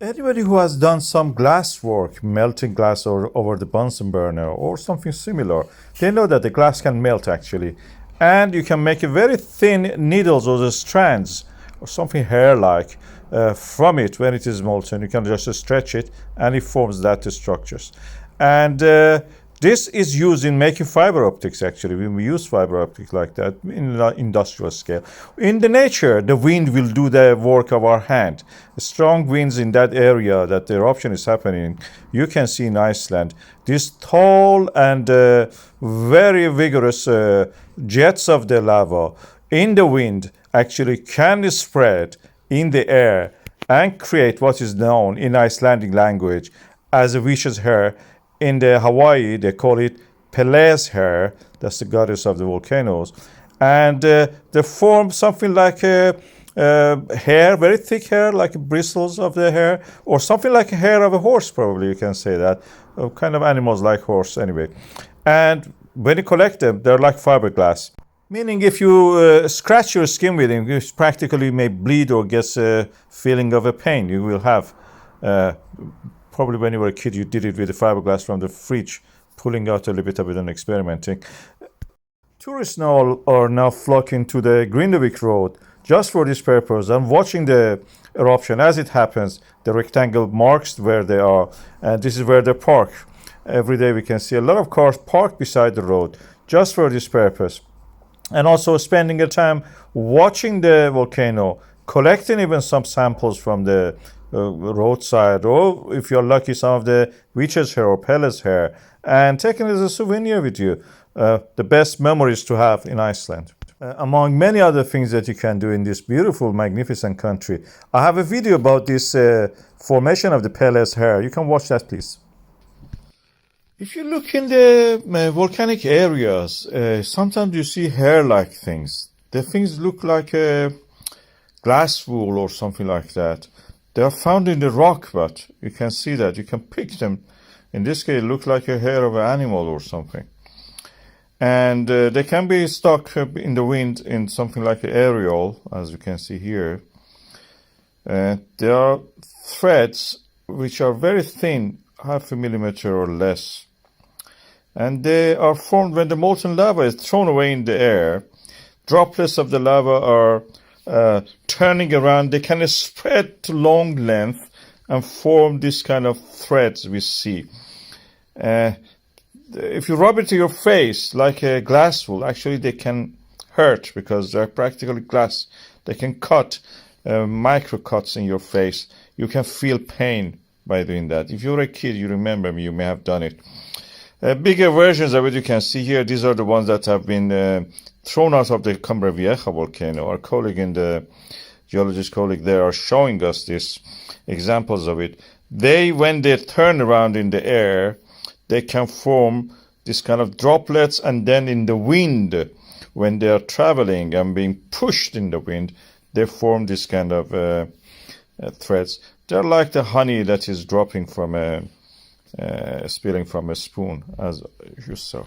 Anybody who has done some glass work, melting glass or over the Bunsen burner or something similar, they know that the glass can melt actually. And you can make a very thin needles or the strands or something hair-like from it when it is molten. You can just stretch it and it forms that structures. And this is used in making fiber optics actually. We use fiber optics like that in the industrial scale. In the nature, the wind will do the work of our hand. The strong winds in that area that the eruption is happening, you can see in Iceland, these tall and very vigorous jets of the lava in the wind actually can spread in the air and create what is known in Icelandic language as a witch's hair. In the Hawaii, they call it Pele's hair. That's the goddess of the volcanoes. And they form something like a hair, very thick hair, like bristles of the hair, or something like a hair of a horse, probably you can say that. Kind of animals like horse anyway. And when you collect them, they're like fiberglass. Meaning if you scratch your skin with them, you practically may bleed or get a feeling of a pain you will have. Probably when you were a kid, you did it with the fiberglass from the fridge, pulling out a little bit of it and experimenting. Tourists now are now flocking to the Grindavik Road just for this purpose and watching the eruption as it happens. The rectangle marks where they are, and this is where they park. Every day we can see a lot of cars parked beside the road just for this purpose. And also spending the time watching the volcano, collecting even some samples from the roadside, or if you're lucky, some of the witch's hair or Pele's hair, and taking it as a souvenir with you. The best memories to have in Iceland. Among many other things that you can do in this beautiful, magnificent country, I have a video about this formation of the Pele's hair. You can watch that, please. If you look in the volcanic areas, sometimes you see hair-like things. The things look like a glass wool or something like that. They are found in the rock, but you can see that. You can pick them. In this case, it looks like a hair of an animal or something. And they can be stuck in the wind in something like an aerial, as you can see here. There are threads which are very thin, 0.5 millimeter or less. And they are formed when the molten lava is thrown away in the air. Droplets of the lava are turning around. They can spread to long length and form this kind of threads we see. If you rub it to your face like a glass wool, actually they can hurt because they're practically glass. They can cut micro cuts in your face. You can feel pain by doing that. If you're a kid, you remember me, you may have done it. Bigger versions of it you can see here. These are the ones that have been thrown out of the Cumbre Vieja volcano. Our colleague in the geologist colleague there are showing us these examples of it. When they turn around in the air, they can form this kind of droplets, and then in the wind, when they are traveling and being pushed in the wind, they form this kind of threads. They're like the honey that is dropping from spilling from a spoon, as you saw.